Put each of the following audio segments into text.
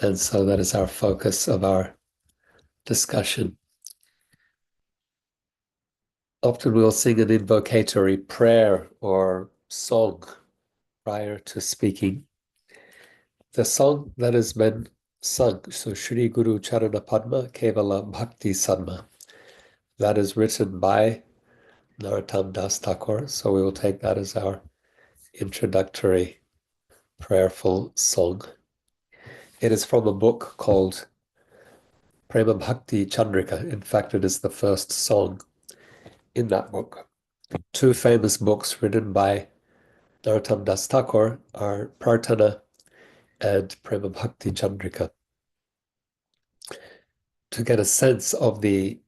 And so that is our focus of our discussion. Often we'll sing an invocatory prayer or song prior to speaking. The song that has been sung, so Shri Guru Charana Padma Kevala Bhakti Sadma, that is written by Narottama Das Thakur. So we will take that as our introductory prayerful song. It is from a book called Prema Bhakti Chandrika. In fact, it is the first song in that book. Two famous books written by Narottama Das Thakur are Prarthana and Prema Bhakti Chandrika. To get a sense of the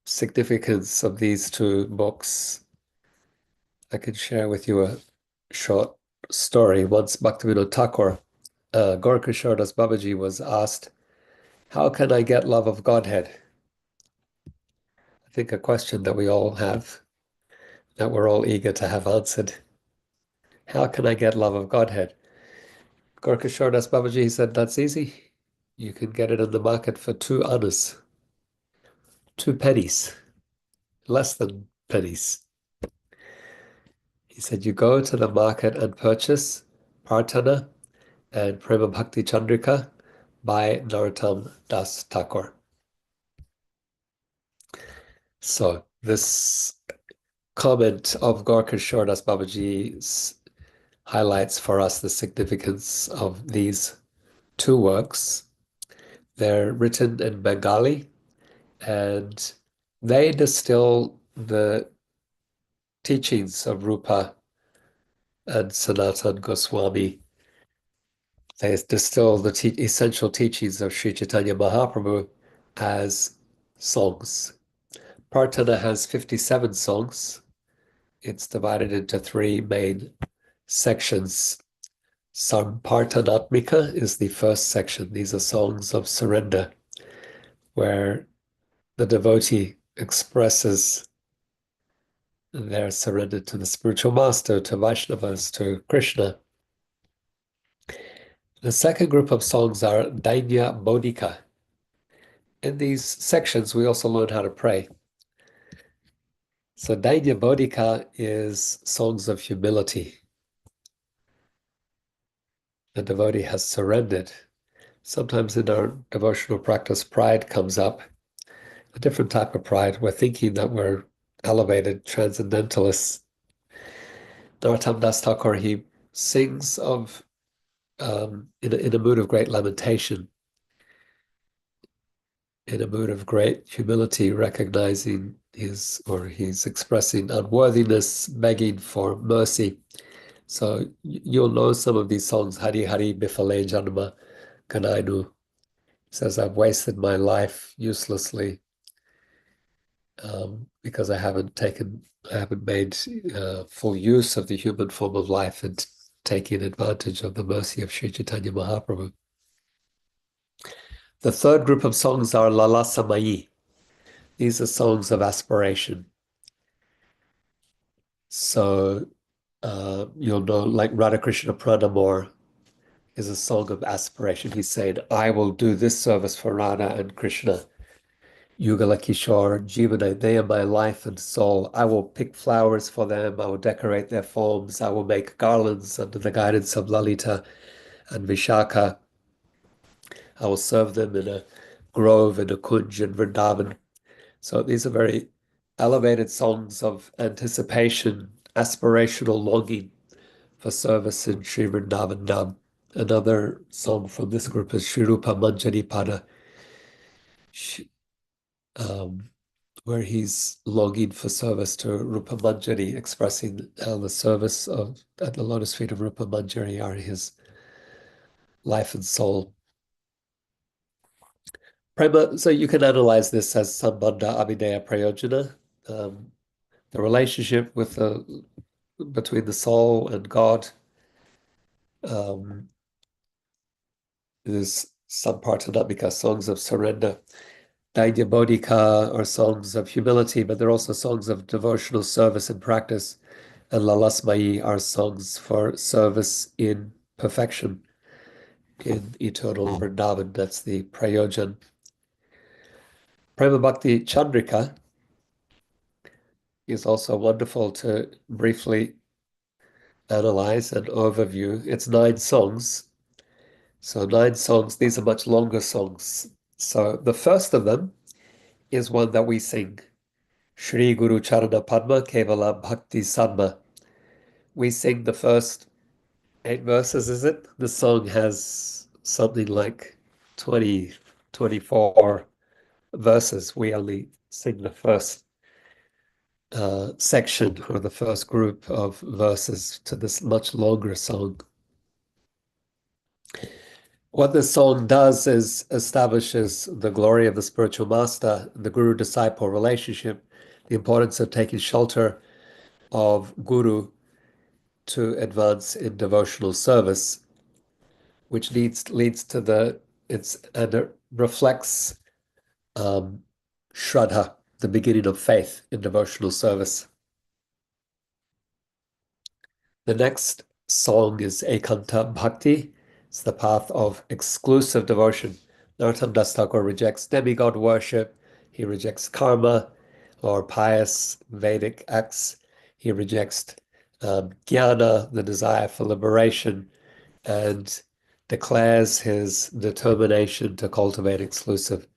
significance of these two books, I can share with you a short story. Once Bhaktivinoda Thakur, Gaurkishore Das Babaji was asked, how can I get love of Godhead? I think a question that we all have, that we're all eager to have answered. How can I get love of Godhead? Gaurkishore Das Babaji said, that's easy. You can get it in the market for 2 annas, 2 pennies, less than pennies. He said, you go to the market and purchase Prarthana and Prema Bhakti Chandrika by Narottama Das Thakur. So this comment of Gaurkishore Das Babaji highlights for us the significance of these 2 works. They're written in Bengali, and they distill the teachings of Rupa and Sanatana Goswami. They distill the essential teachings of Sri Chaitanya Mahaprabhu as songs. Prarthana has 57 songs. It's divided into 3 main sections. Sampartanatmika is the first section. These are songs of surrender, where the devotee expresses their surrender to the spiritual master, to Vaishnavas, to Krishna. The second group of songs are Dainya Bodhika. In these sections, we also learn how to pray. So Dainya Bodhika is songs of humility. The devotee has surrendered. Sometimes in our devotional practice, pride comes up, a different type of pride. We're thinking that we're elevated transcendentalists. Narottama Das Thakur, he sings of in a mood of great lamentation, in a mood of great humility, recognizing he's expressing unworthiness, begging for mercy. So you'll know some of these songs. Hari Hari Bifale Janma Kanainu. Says, I've wasted my life uselessly because I haven't made full use of the human form of life and taking advantage of the mercy of Sri Chaitanya Mahaprabhu. The third group of songs are Lalasamayi. These are songs of aspiration. So you'll know, like Radhakrishna Pranamore is a song of aspiration. He's saying, I will do this service for Radha and Krishna. Yugala Kishore, Jivana, they are my life and soul. I will pick flowers for them. I will decorate their forms. I will make garlands under the guidance of Lalita and Vishaka. I will serve them in a grove, in a kunj in Vrindavan. So these are very elevated songs of anticipation, aspirational longing for service in Sri Vrindavan Dham. Another song from this group is Shri Rupa Manjari Pada, where he's longing for service to Rupa Manjari, expressing how the service at the lotus feet of Rupa Manjari are his life and soul. Prema, so you can analyze this as Sambandha Abhideya Prayojana, the relationship between the soul and God. There's Sampartanatmika, songs of surrender. Dainya Bodhika are songs of humility, but they're also songs of devotional service and practice. And Lalasmayi are songs for service in perfection. in eternal Vrindavan. That's the Prayojan. Prema Bhakti Chandrika is also wonderful to briefly analyze and overview. It's 9 songs. So 9 songs, these are much longer songs. So the first of them is one that we sing. Shri Guru Charana Padma Kevala Bhakti Sadma. We sing the first 8 verses, is it? The song has something like 20, 24 verses. We only sing the first section or the first group of verses to this much longer song. What this song does is establishes the glory of the spiritual master, the guru-disciple relationship, the importance of taking shelter of guru to advance in devotional service, which leads to and it reflects Shraddha, the beginning of faith in devotional service. The next song is Ekanta Bhakti. It's the path of exclusive devotion. Narottama Das Thakur rejects demigod worship. He rejects karma or pious Vedic acts. He rejects jnana, the desire for liberation, and declares his determination to cultivate exclusive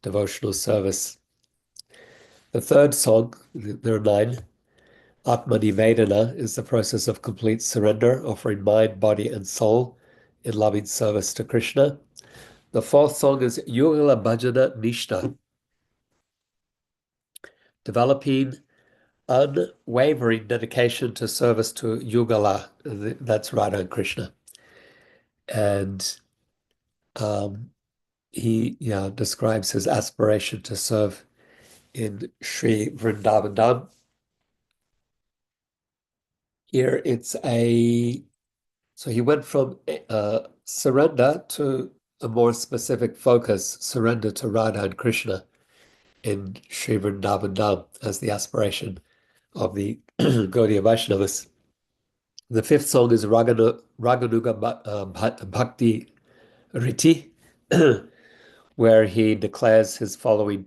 devotional service. The third song, there are 9, Atma Nivedana, is the process of complete surrender, offering mind, body, and soul in loving service to Krishna. The fourth song is Yugala Bhajana Nishta, developing unwavering dedication to service to Yugala, that's Radha and Krishna. And he describes his aspiration to serve in Sri Vrindavan Dham. Here so he went from surrender to a more specific focus, surrender to Radha and Krishna in Sri Vrindavan Dham as the aspiration of the Gaudiya Vaishnavas. The fifth song is Raganuga Bhakti Riti, where he declares his following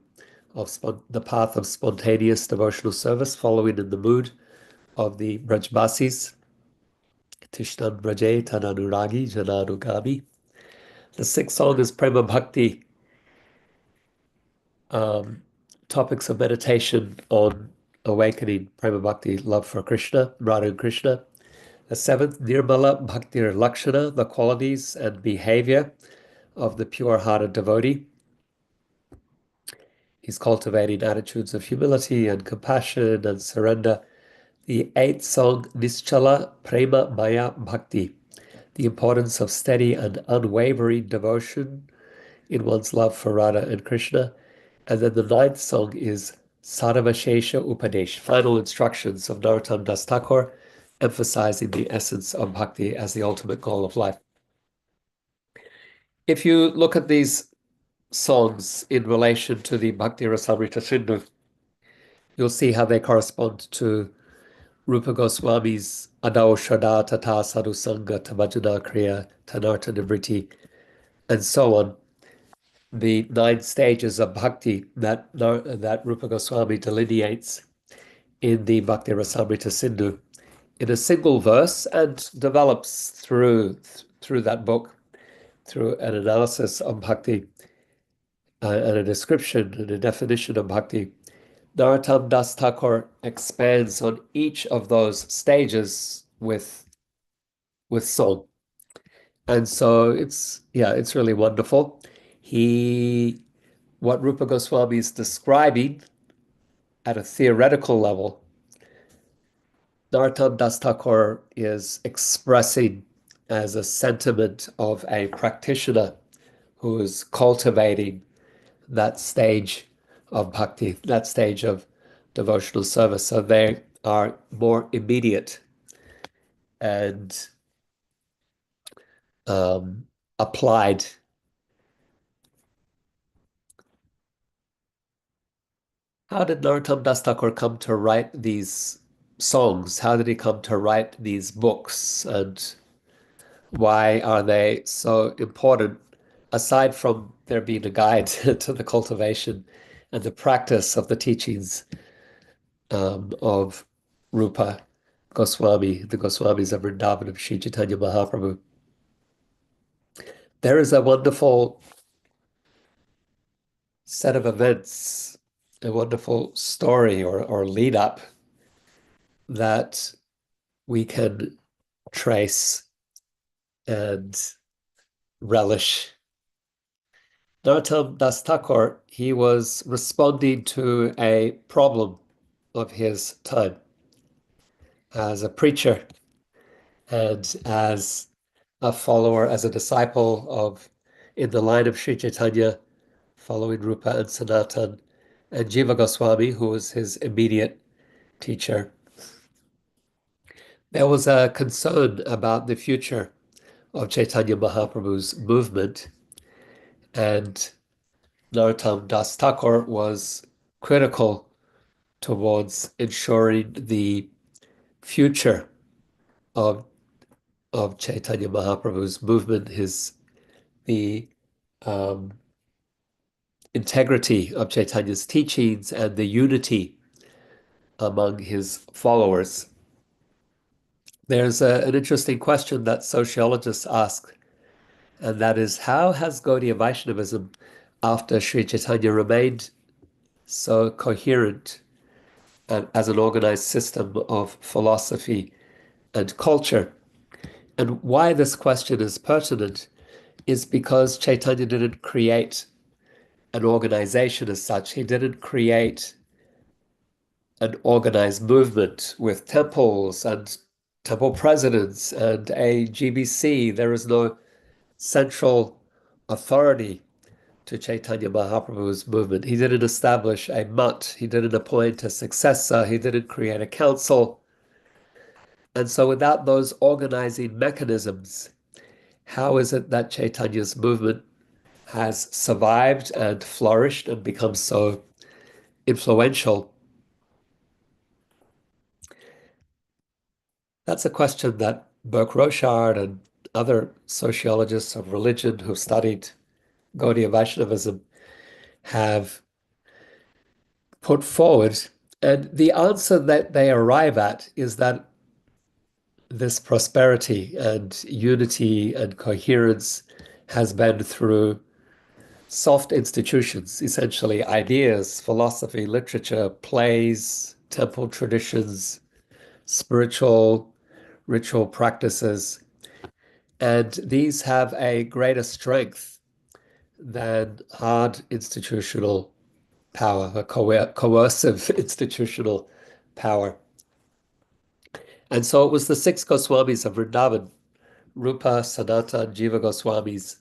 of the path of spontaneous devotional service, following in the mood of the Brajbasis. Tishnan Braje Tananuragi Jananugami. The sixth song is Prema Bhakti, topics of meditation on awakening Prema Bhakti, love for Krishna, Radha and Krishna. The seventh, Nirmala Bhaktir Lakshana, the qualities and behavior of the pure-hearted devotee. He's cultivating attitudes of humility and compassion and surrender. The eighth song, Nischala Prema Maya Bhakti, the importance of steady and unwavering devotion in one's love for Radha and Krishna. And then the ninth song is Sarvashesha Upadesh, final instructions of Narottama Das Thakur, emphasizing the essence of bhakti as the ultimate goal of life. If you look at these songs in relation to the Bhakti Rasamrita Sindhu, you'll see how they correspond to Rupa Goswami's Adao Shraddha Tata Sadhu Sangha Tamajana Kriya Tanarta Nivriti, and so on. The 9 stages of bhakti that Rupa Goswami delineates in the Bhakti Rasamrita Sindhu in a single verse and develops through that book, through an analysis of bhakti and a description and a definition of bhakti. Narottama Das Thakur expands on each of those stages with song. And so it's really wonderful. What Rupa Goswami is describing at a theoretical level, Narottama Das Thakur is expressing as a sentiment of a practitioner who is cultivating that stage of bhakti, that stage of devotional service. So they are more immediate and applied. How did Narottama Das Thakur come to write these songs? How did he come to write these books? And Why are they so important, aside from there being a guide to the cultivation and the practice of the teachings of Rupa Goswami, the Goswamis of Vrindavan of Sri Chaitanya Mahaprabhu? There is a wonderful set of events, a wonderful story or lead up that we can trace and relish. Narottama Das Thakur, he was responding to a problem of his time as a preacher and as a follower, as a disciple of, in the line of Sri Chaitanya, following Rupa and Sanatan, and Jiva Goswami, who was his immediate teacher. There was a concern about the future of Chaitanya Mahaprabhu's movement, and Narottama Das Thakur was critical towards ensuring the future of Chaitanya Mahaprabhu's movement, the um, integrity of Chaitanya's teachings and the unity among his followers. There's an interesting question that sociologists ask, and that is, how has Gaudiya Vaishnavism, after Sri Chaitanya, remained so coherent and as an organized system of philosophy and culture? And why this question is pertinent is because Chaitanya didn't create an organization as such. He didn't create an organized movement with temples and temple presidents and a GBC. There is no central authority to Chaitanya Mahaprabhu's movement. He didn't establish a mutt. He didn't appoint a successor. He didn't create a council. And so without those organizing mechanisms, how is it that Chaitanya's movement has survived and flourished and become so influential? That's a question that Burke Rochard and other sociologists of religion who've studied Gaudiya Vaishnavism have put forward. And the answer that they arrive at is that this prosperity and unity and coherence has been through soft institutions, essentially ideas, philosophy, literature, plays, temple traditions, spiritual ritual practices. And these have a greater strength than hard institutional power, a coercive institutional power. And so it was the six Goswamis of Vrindavan, Rupa, Sanatan, Jiva Goswamis.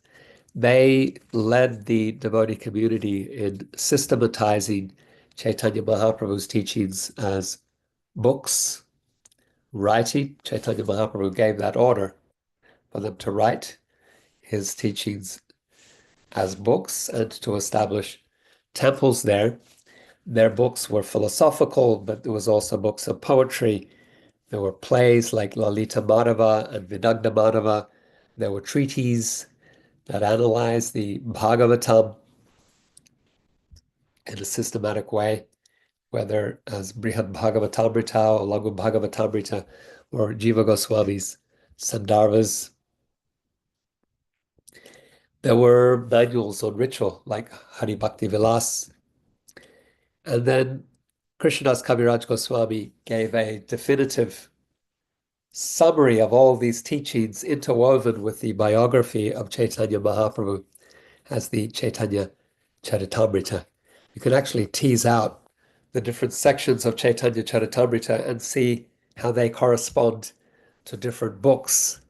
They led the devotee community in systematizing Chaitanya Mahaprabhu's teachings as books, writing. Chaitanya Mahaprabhu gave that order for them to write his teachings as books and to establish temples there. Their books were philosophical, but there was also books of poetry. There were plays like Lalita Madhava and Vinagna Madhava. There were treatises that analyzed the Bhagavatam in a systematic way, whether as Brihad Bhagavatamrita or Laghu Bhagavatamrita or Jiva Goswami's Sandarbhas. There were manuals on ritual like Hari Bhakti Vilas. And then Krishnadas Kaviraj Goswami gave a definitive summary of all these teachings interwoven with the biography of Chaitanya Mahaprabhu as the Chaitanya Charitamrita. You can actually tease out the different sections of Chaitanya Charitamrita and see how they correspond to different books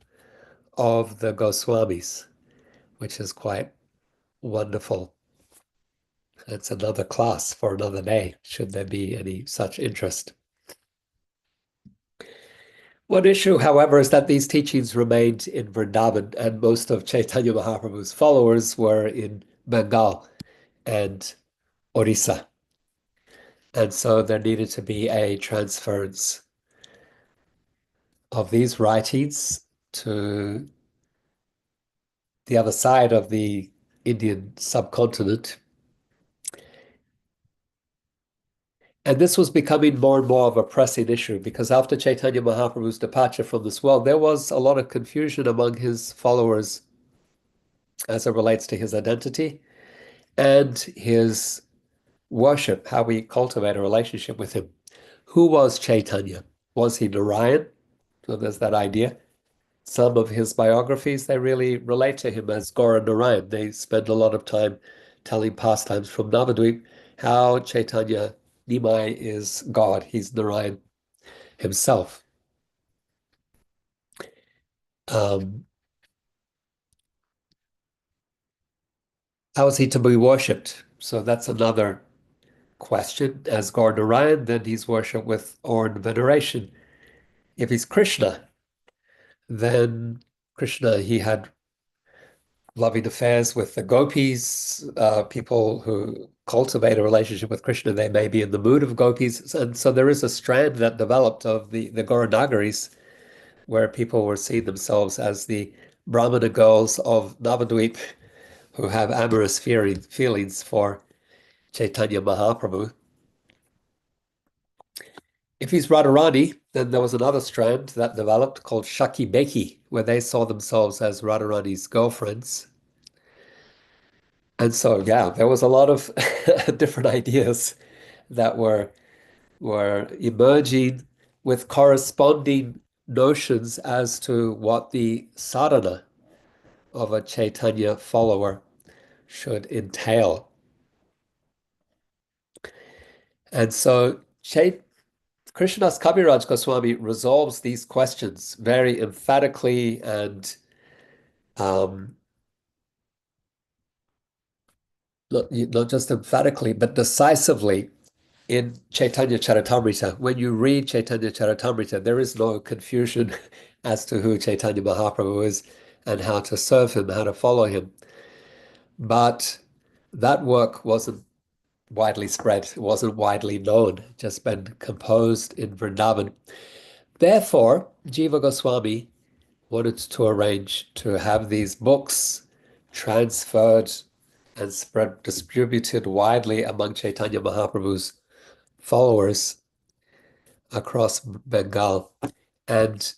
of the Goswamis, which is quite wonderful. It's another class for another day, should there be any such interest. One issue, however, is that these teachings remained in Vrindavan, and most of Chaitanya Mahaprabhu's followers were in Bengal and Orissa. And so there needed to be a transference of these writings to the other side of the Indian subcontinent. And this was becoming more and more of a pressing issue because after Chaitanya Mahaprabhu's departure from this world, there was a lot of confusion among his followers as it relates to his identity and his worship, how we cultivate a relationship with him. Who was Chaitanya? Was he Narayan? So there's that idea. Some of his biographies, they really relate to him as Gaura Narayan. They spend a lot of time telling pastimes from Navadvip, how Chaitanya Nimai is God. He's Narayan himself. Um, how is he to be worshipped? So that's another question. As Gaura Narayan, then he's worshipped with awe and veneration. If he's Krishna, then Krishna, he had loving affairs with the gopis, people who cultivate a relationship with Krishna, they may be in the mood of gopis. And so there is a strand that developed of the Gauranagaris where people were seeing themselves as the Brahmana girls of Navadvip who have amorous feelings for Chaitanya Mahaprabhu. If he's Radharani, then there was another strand that developed called Shaki Beki, where they saw themselves as Radharani's girlfriends. And so, yeah, there was a lot of different ideas that were emerging with corresponding notions as to what the sadhana of a Chaitanya follower should entail. And so Krishnadas Kaviraj Goswami resolves these questions very emphatically and um, not just emphatically, but decisively in Chaitanya Charitamrita. When you read Chaitanya Charitamrita, there is no confusion as to who Chaitanya Mahaprabhu is and how to serve him, how to follow him. But that work wasn't widely spread, it wasn't widely known, just been composed in Vrindavan. Therefore, Jiva Goswami wanted to arrange to have these books transferred and spread, distributed widely among Chaitanya Mahaprabhu's followers across Bengal. And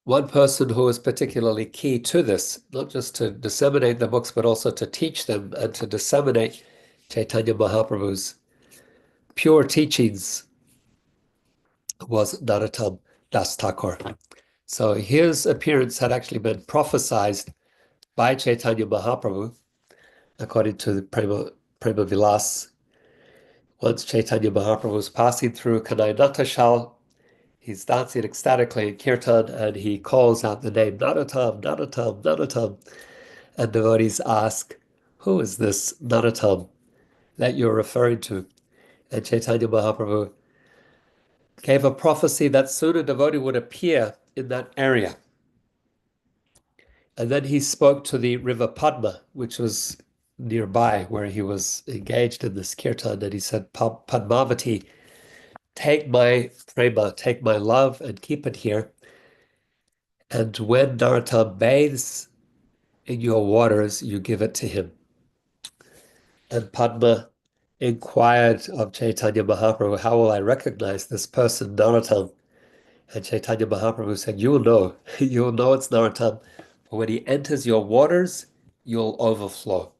one person who was particularly key to this, not just to disseminate the books, but also to teach them and to disseminate Chaitanya Mahaprabhu's pure teachings, was Narottam Das Thakur. So his appearance had actually been prophesied by Chaitanya Mahaprabhu, according to the Prema Vilas. Once Chaitanya Mahaprabhu was passing through Kanai Natashal, he's dancing ecstatically in kirtan and he calls out the name Narottam, Narottam, Narottam. And devotees ask, who is this Narottam that you're referring to? And Chaitanya Mahaprabhu gave a prophecy that soon a devotee would appear in that area. And then he spoke to the river Padma, which was nearby where he was engaged in this kirtan. And he said, Padmavati, take my prema, take my love and keep it here. And when Narottam bathes in your waters, you give it to him. And Padma inquired of Chaitanya Mahaprabhu, how will I recognize this person, Narottam? And Chaitanya Mahaprabhu said, you'll know. You'll know it's Narottam. But when he enters your waters, you'll overflow.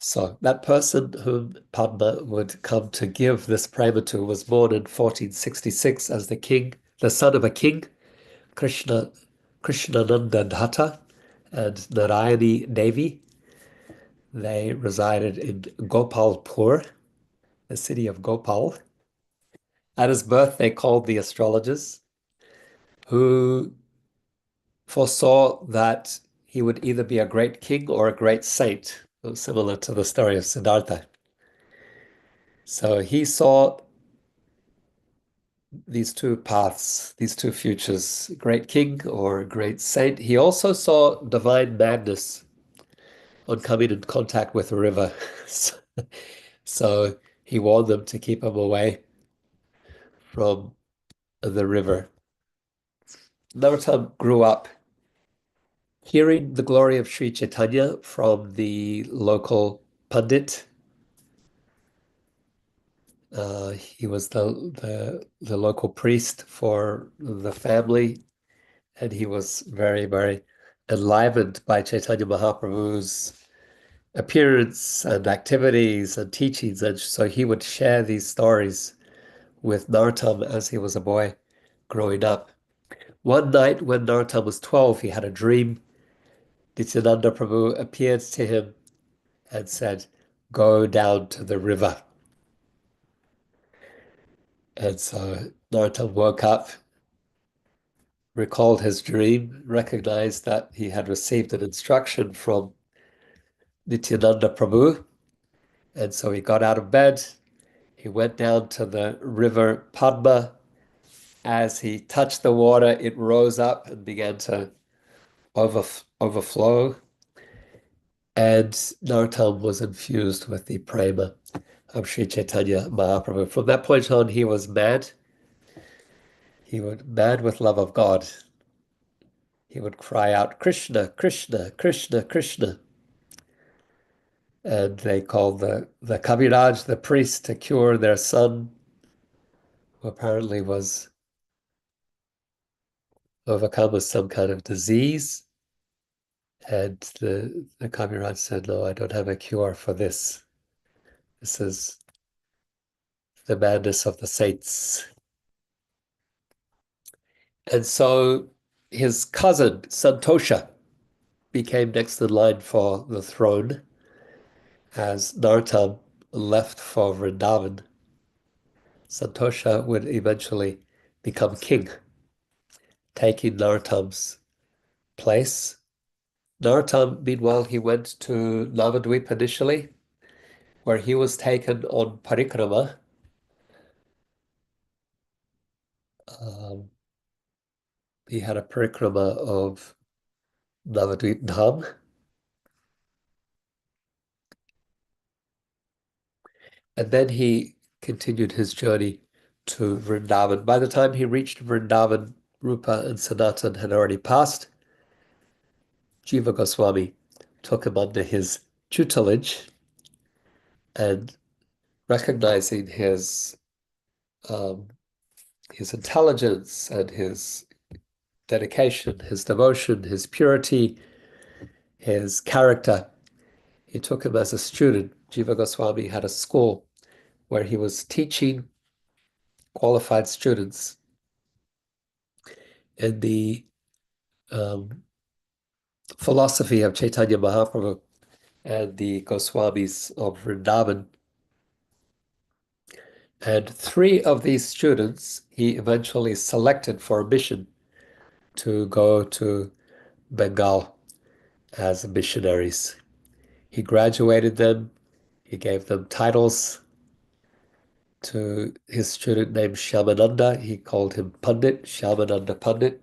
So that person whom Padma would come to give this prema to was born in 1466 as the son of a king, Krishnananda Datta and Narayani Devi. They resided in Gopalpur, the city of Gopal. At his birth, they called the astrologers, who foresaw that he would either be a great king or a great saint, similar to the story of Siddhartha. So he saw these two paths, these two futures, great king or great saint. He also saw divine madness on coming in contact with a river. So he warned them to keep him away from the river. Narottam grew up Hearing the glory of Sri Chaitanya from the local pundit, he was the local priest for the family, and he was very, very enlivened by Chaitanya Mahaprabhu's appearance and activities and teachings. And so he would share these stories with Narottama as he was a boy growing up. One night when Narottama was 12, he had a dream. Nityananda Prabhu appeared to him and said, "Go down to the river." And so Narottama woke up, recalled his dream, recognized that he had received an instruction from Nityananda Prabhu. And so he got out of bed. He went down to the river Padma. As he touched the water, it rose up and began to overflow. And Narottama was infused with the prema of Sri Chaitanya Mahaprabhu. From that point on, he was mad. He was mad with love of God. He would cry out, "Krishna, Krishna, Krishna, Krishna." And they called the Kaviraj, the priest, to cure their son, who apparently was overcome with some kind of disease. And the Kaviraj said, "No, I don't have a cure for this. This is the madness of the saints." And so his cousin, Santosha, became next in line for the throne as Narottam left for Vrindavan. Santosha would eventually become king, taking Narottam's place. Narottam, meanwhile, he went to Navadvip initially, where he was taken on parikrama. Um, he had a parikrama of Navadvip Dham. And then he continued his journey to Vrindavan. By the time he reached Vrindavan, Rupa and Sanatan had already passed. Jiva Goswami took him under his tutelage, and recognizing um, his intelligence and his dedication, his devotion, his purity, his character, he took him as a student. Jiva Goswami had a school where he was teaching qualified students in the um, philosophy of Chaitanya Mahaprabhu and the Goswamis of Vrindavan. And three of these students he eventually selected for a mission to go to Bengal as missionaries. He graduated them, he gave them titles. To his student named Shyamananda, he called him Pandit, Shyamananda Pandit.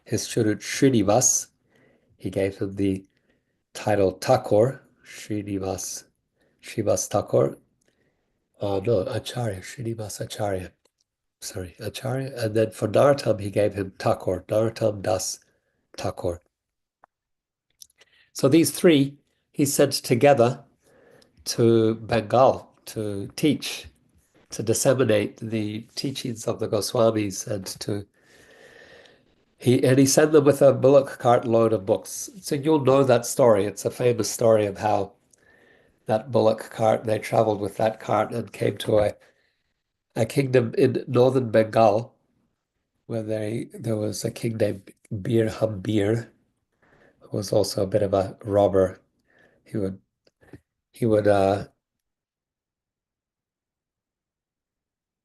His student Srinivas, he gave him the title Thakur, Srinivas Thakur. No, Acharya, Srinivas Acharya. Sorry, Acharya. And then for Narottam, he gave him Thakur, Narottam Das Thakur. So these three he sent together to Bengal to teach, to disseminate the teachings of the Goswamis, and he sent them with a bullock cart load of books. So you'll know that story. It's a famous story of how that bullock cart, they traveled with that cart and came to a kingdom in northern Bengal where there was a king named Bir Hambir, who was also a bit of a robber. He would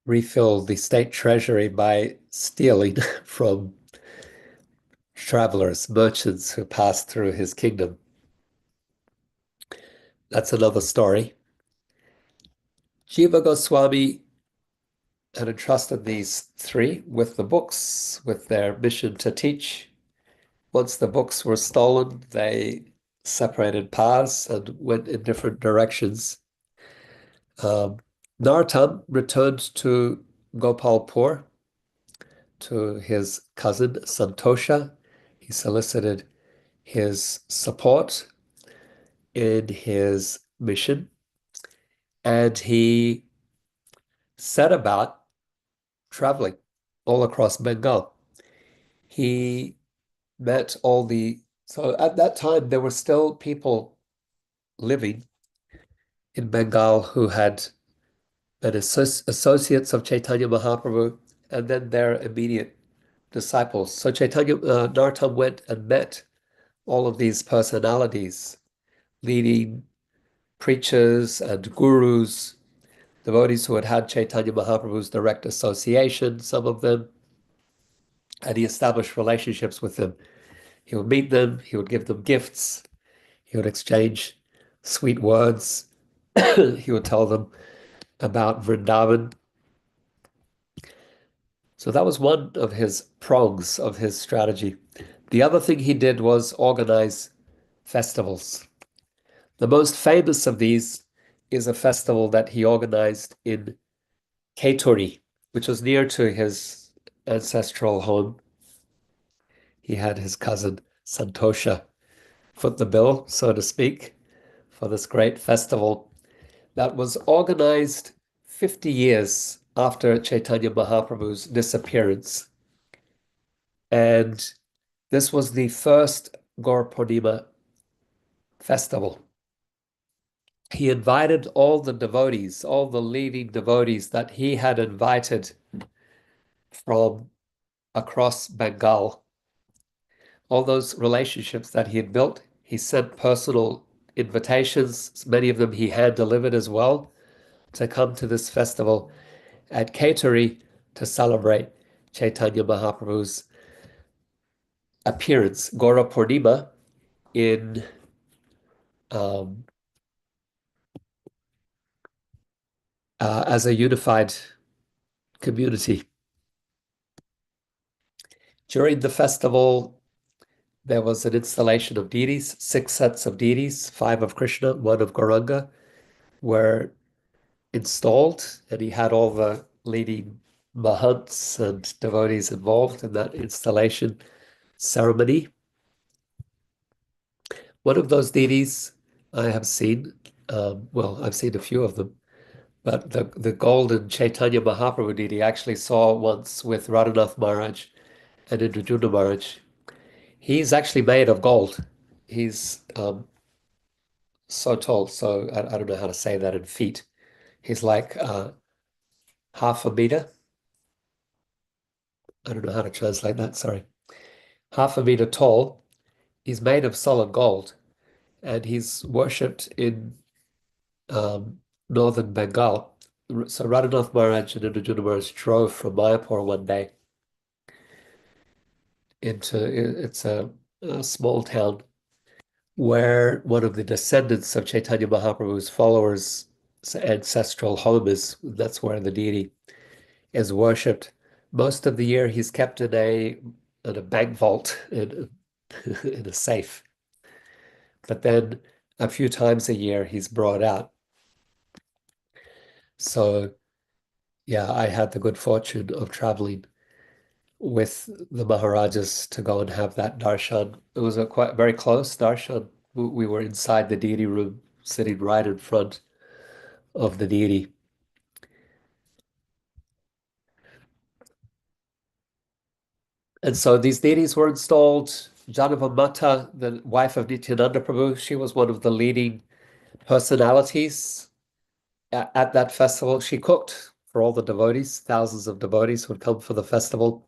refill the state treasury by stealing from travelers, merchants who passed through his kingdom. That's another story. Jiva Goswami had entrusted these three with the books, with their mission to teach. Once the books were stolen, they separated paths and went in different directions. Narottam returned to Gopalpur to his cousin Santosha. He solicited his support in his mission, and he set about traveling all across Bengal. He met so at that time there were still people living in Bengal who had been associates of Chaitanya Mahaprabhu and then their immediate disciples. So Narottama went and met all of these personalities, leading preachers and gurus, devotees who had had Chaitanya Mahaprabhu's direct association, some of them, and he established relationships with them. He would meet them, he would give them gifts, he would exchange sweet words, he would tell them about Vrindavan. So that was one of his prongs of his strategy. The other thing he did was organize festivals. The most famous of these is a festival that he organized in Kaituri, which was near to his ancestral home. He had his cousin Santosha foot the bill, so to speak, for this great festival that was organized 50 years after Chaitanya Mahaprabhu's disappearance. And this was the first Gaur Purnima festival. He invited all the devotees, all the leading devotees that he had invited from across Bengal, all those relationships that he had built. He sent personal invitations, many of them he hand delivered as well, to come to this festival at Kaituri to celebrate Chaitanya Mahaprabhu's appearance, Gaura Purnima, in as a unified community. During the festival, there was an installation of deities, 6 sets of deities, 5 of Krishna, 1 of Gauranga, were installed, and he had all the leading mahants and devotees involved in that installation ceremony. One of those deities I have seen, well, I've seen a few of them, but the golden Chaitanya Mahaprabhu deity I actually saw once with Radhanath Maharaj and Indradyumna Maharaj. He's actually made of gold. He's so tall, so I don't know how to say that in feet. He's like half a meter. I don't know how to translate that, sorry. Half a meter tall. He's made of solid gold, and he's worshipped in northern Bengal. So Radhanath Maharaj and Indradyumna Maharaj drove from Mayapur one day it's a small town where one of the descendants of Chaitanya Mahaprabhu's followers' ancestral home is. That's where the deity is worshipped. Most of the year he's kept in a bank vault in a safe. But then a few times a year he's brought out. So yeah, I had the good fortune of traveling with the Maharajas to go and have that darshan. It was a quite very close darshan. We were inside the deity room, sitting right in front of the deity. And so these deities were installed. Janava Mata, the wife of Nityananda Prabhu, she was one of the leading personalities at that festival. She cooked for all the devotees, thousands of devotees would come for the festival.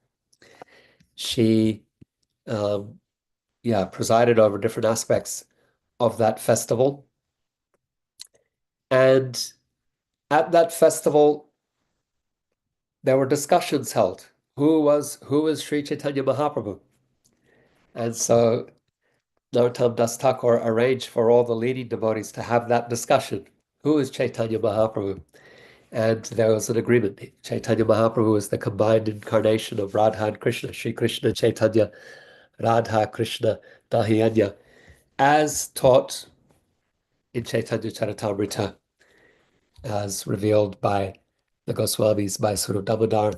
She, presided over different aspects of that festival. And at that festival, there were discussions held. Who is Sri Chaitanya Mahaprabhu? And so Narottama Das Thakur arranged for all the leading devotees to have that discussion. Who is Chaitanya Mahaprabhu? And there was an agreement. Chaitanya Mahaprabhu is the combined incarnation of Radha and Krishna, Sri Krishna Chaitanya, Radha Krishna Dahiyanya, as taught in Chaitanya Charitamrita, as revealed by the Goswamis, by Sri Damodar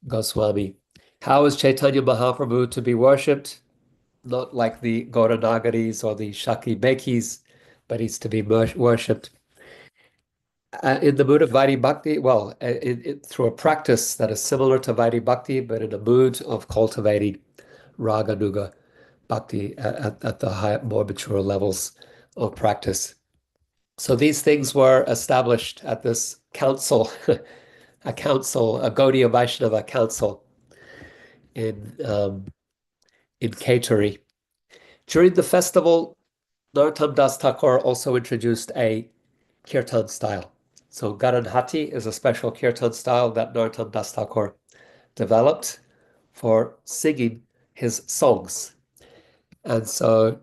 Goswami. How is Chaitanya Mahaprabhu to be worshipped? not like the Gauranagaris or the Shakti Bekis, but he's to be worshipped. In the mood of Vaidhi Bhakti, well, through a practice that is similar to Vaidhi Bhakti, but in a mood of cultivating Raga Nuga Bhakti at the high, more mature levels of practice. So these things were established at this council, a Gaudiya Vaishnava council in in Kateri. During the festival, Narottama Das Thakur also introduced a kirtan style. So Garanhati is a special kirtan style that Narottama Das Thakur developed for singing his songs. And so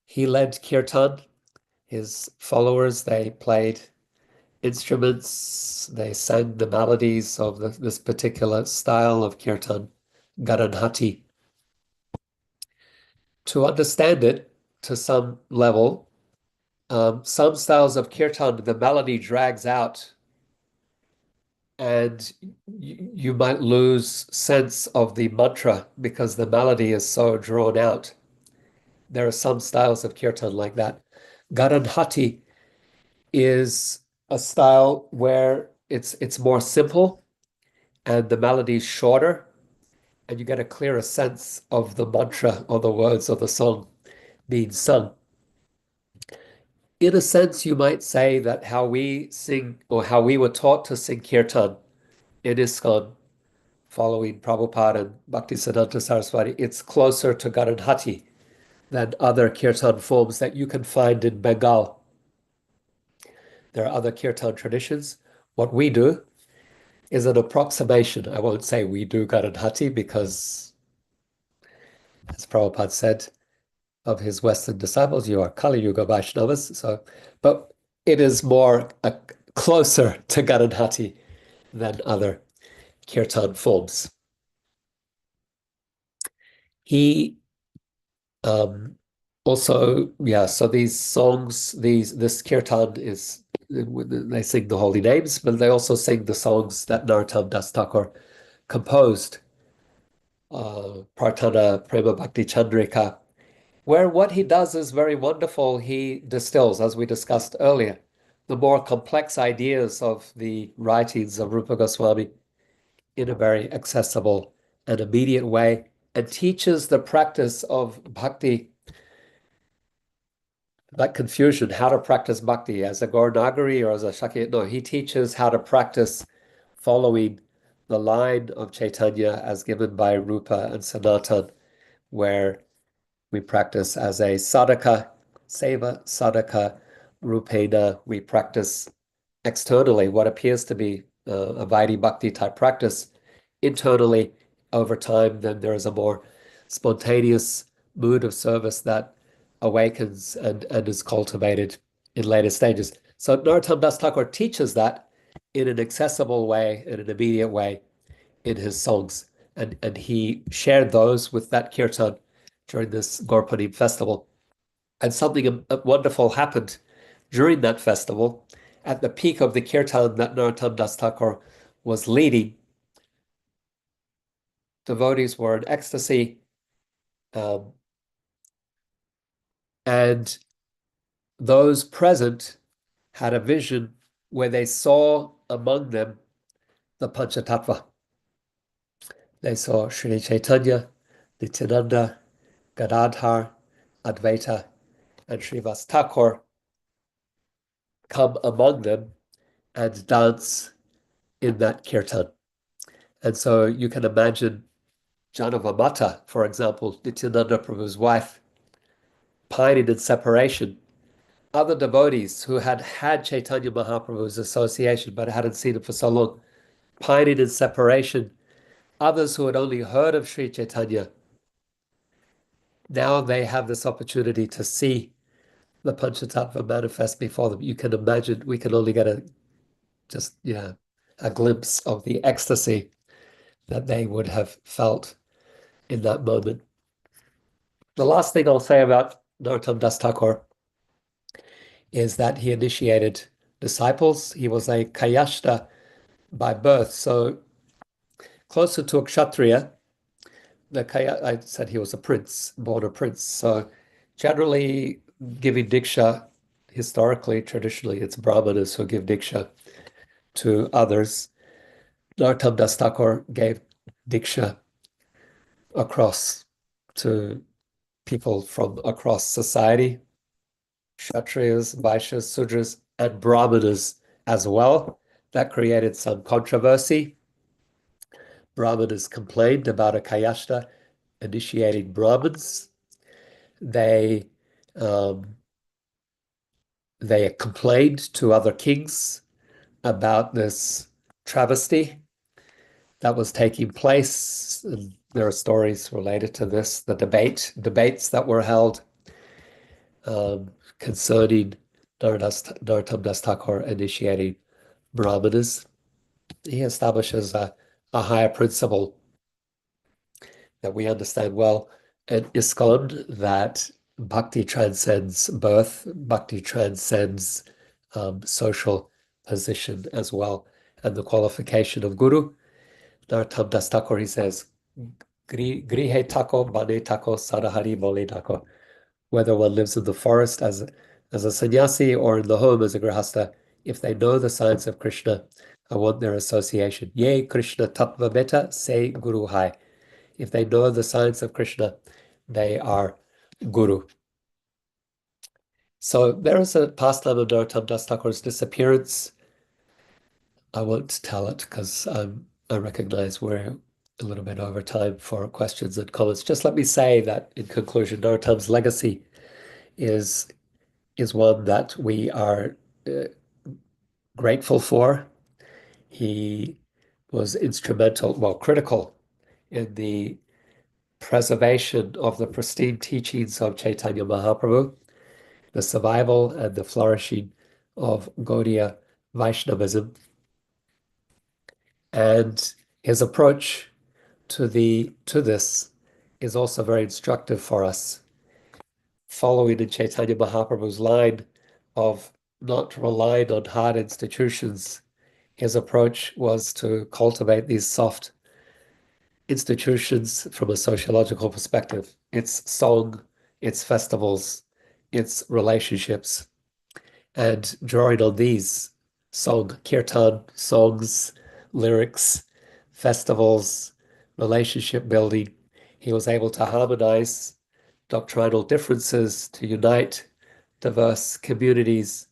he led kirtan. His followers, they played instruments, they sang the melodies of this particular style of kirtan, Garanhati. To understand it to some level, some styles of kirtan, the melody drags out and you might lose sense of the mantra because the melody is so drawn out. There are some styles of kirtan like that. Garanhati is a style where it's more simple and the melody is shorter, and you get a clearer sense of the mantra or the words of the song being sung. In a sense, you might say that how we sing or how we were taught to sing kirtan in ISKCON following Prabhupada and Bhaktisiddhanta Saraswati, it's closer to Garanhati than other kirtan forms that you can find in Bengal. There are other kirtan traditions. What we do is an approximation. I won't say we do Garanhati because, as Prabhupada said of his Western disciples, you are Kali Yuga Vaishnavas. So, but it is more closer to Garanhati than other kirtan forms. He also, yeah, so these songs, this kirtan is, they sing the holy names, but they also sing the songs that Narottama Das Thakur composed, Prarthana Prema Bhakti Chandrika, where what he does is very wonderful. He distills, as we discussed earlier, the more complex ideas of the writings of Rupa Goswami in a very accessible and immediate way, and teaches the practice of bhakti. That confusion, how to practice bhakti as a Gaur-Nagari or as a Shakya. No, he teaches how to practice following the line of Chaitanya as given by Rupa and Sanatan, where we practice as a sadhaka, seva sadhaka, rupena. We practice externally what appears to be a Vaidhi Bhakti type practice. Internally, over time, then there is a more spontaneous mood of service that awakens and is cultivated in later stages. So Narottama Das Thakur teaches that in an accessible way, in an immediate way in his songs. And he shared those with that kirtan during this Gaur festival. And something wonderful happened during that festival. At the peak of the kirtan that Narottama Das Thakur was leading, devotees were in ecstasy, and those present had a vision where they saw among them the Panchatattva. They saw Sri Chaitanya, Nityananda, Gadadhar, Advaita, and Srivas Thakur come among them and dance in that kirtan. And so you can imagine Janavamata, for example, Nityananda Prabhu's wife, pining in separation. Other devotees who had had Chaitanya Mahaprabhu's association but hadn't seen him for so long, pining in separation. Others who had only heard of Sri Chaitanya, now they have this opportunity to see the Panchatattva manifest before them. You can imagine, we can only get a glimpse of the ecstasy that they would have felt in that moment. The last thing I'll say about Narottama Das Thakur is that he initiated disciples. He was a Kayashta by birth, so closer to a Kshatriya, I said he was a prince, born a prince. So generally giving diksha, historically, traditionally, it's brahmanas who give diksha to others. Narottama Das Thakur gave diksha across to people from across society, Kshatriyas, Vaishyas, Sudras, and Brahmanas as well. That created some controversy. Brahmanas complained about a Kayashta initiating Brahmins. They um, they complained to other kings about this travesty that was taking place. And there are stories related to this, the debates that were held concerning Narottama Das Thakur initiating Brahmanas. He establishes a higher principle that we understand well in ISKCON, that bhakti transcends birth, bhakti transcends social position as well. And the qualification of guru, Narottama Das Thakur, he says, Grihe tako, bane tako, sadahari mole tako. Whether one lives in the forest as a sannyasi or in the home as a grihasta, if they know the science of Krishna, I want their association. Ye Krishna tattva metta, say guru hai. If they know the science of Krishna, they are guru. So there is a pastime of Narottama Das Thakur's disappearance. I won't tell it because I recognize we're a little bit over time for questions and comments. Just let me say that in conclusion, Narottama's legacy is one that we are grateful for. He was instrumental, well, critical in the preservation of the pristine teachings of Chaitanya Mahaprabhu, the survival and the flourishing of Gaudiya Vaishnavism, and his approach to this is also very instructive for us. Following in Chaitanya Mahaprabhu's line of not relying on hard institutions, his approach was to cultivate these soft institutions from a sociological perspective. It's song, it's festivals, it's relationships. And drawing on these song, kirtan, songs, lyrics, festivals, relationship building, he was able to harmonize doctrinal differences, to unite diverse communities,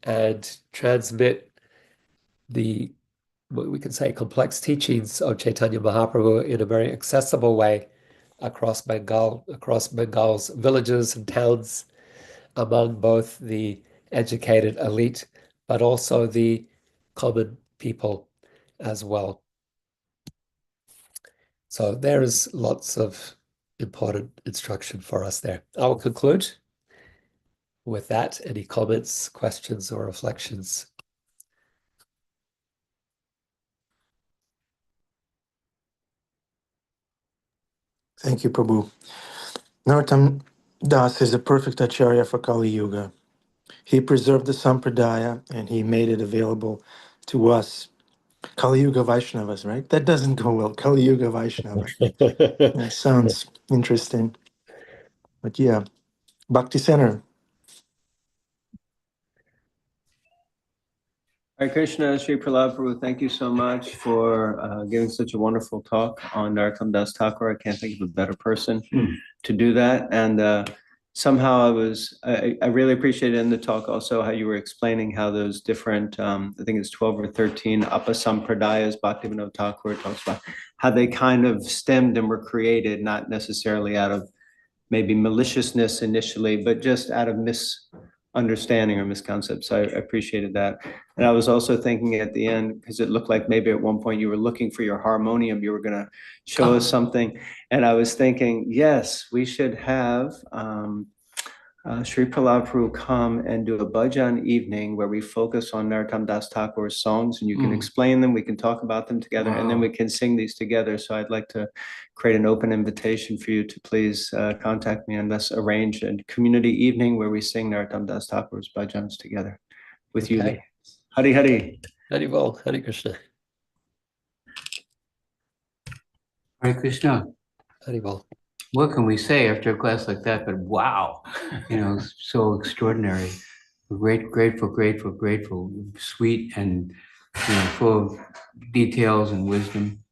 and transmit the, what we can say, complex teachings of Chaitanya Mahaprabhu in a very accessible way across Bengal's villages and towns, among both the educated elite, but also the common people as well. So there is lots of important instruction for us there. I will conclude with that. Any comments, questions, or reflections? Thank you, Prabhu. Narottama Das is a perfect acharya for Kali Yuga. He preserved the Sampradaya and he made it available to us. Kali Yuga Vaishnavas, right? That doesn't go well. Kali Yuga Vaishnava. That sounds interesting. But yeah, Bhakti Center. Hare Krishna, Sri Prahlad Prabhu, thank you so much for giving such a wonderful talk on Narottama Das Thakur. I can't think of a better person to do that. And somehow I really appreciated in the talk also how you were explaining how those different, I think it's 12 or 13 Apasampradayas, Bhaktivinoda Thakur talks about, how they kind of stemmed and were created, not necessarily out of maybe maliciousness initially, but just out of misunderstanding or misconception. So I appreciated that. And I was also thinking at the end, because it looked like maybe at one point you were looking for your harmonium, you were going to show us something. And I was thinking, yes, we should have Sri Prahlad Prabhu come and do a bhajan evening where we focus on Narottama Das Thakur's songs, and you can explain them, we can talk about them together, and then we can sing these together. So I'd like to create an open invitation for you to please contact me and let's arrange a community evening where we sing Narottama Das Thakur's bhajans together with you. Hari Hari. Hari Bol, Hari Krishna. Hare Krishna. Animal. What can we say after a class like that? But wow, so extraordinary. Grateful, sweet and full of details and wisdom.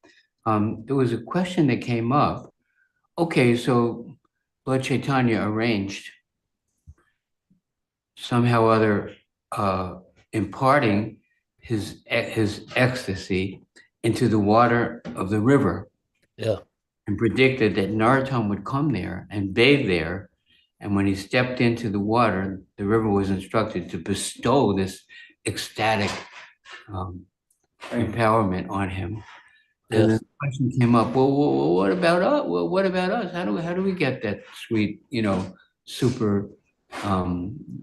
There was a question that came up. Okay, so Lord Chaitanya arranged somehow or other imparting his ecstasy into the water of the river. Yeah. And predicted that Narottama would come there and bathe there. And when he stepped into the water, the river was instructed to bestow this ecstatic empowerment on him. And Yes. the question came up, well, what about us? Well, what about us? How do we get that sweet, super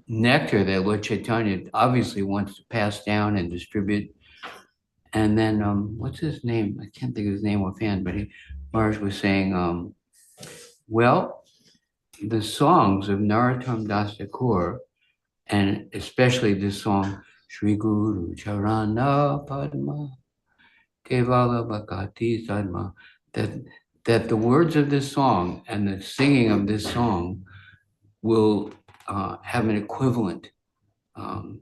nectar that Lord Chaitanya obviously wants to pass down and distribute? And then, what's his name? I can't think of his name offhand, but Maharaj was saying, well, the songs of Narottama Das Thakur, and especially this song, Shri Guru Charana Padma Kevala Bhakati Sadma, that the words of this song and the singing of this song will have an equivalent um,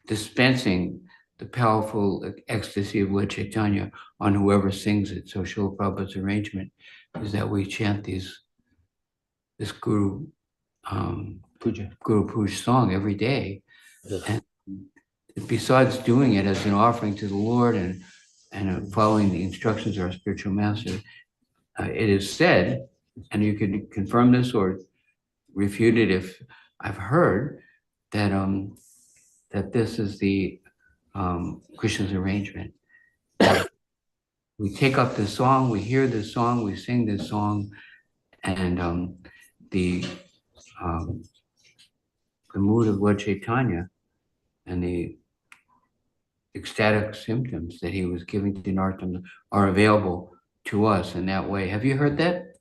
dispensing the powerful ecstasy of Lord Chaitanya on whoever sings it. So Srila Prabhupada's arrangement is that we chant this Guru Puja song every day. Yes. And besides doing it as an offering to the Lord and following the instructions of our spiritual master, it is said, and you can confirm this or refute it if I've heard, that that this is the Krishna's arrangement. We take up the song, we hear this song, we sing this song, and the mood of Lord Chaitanya and the ecstatic symptoms that he was giving to Narottama are available to us in that way. Have you heard that?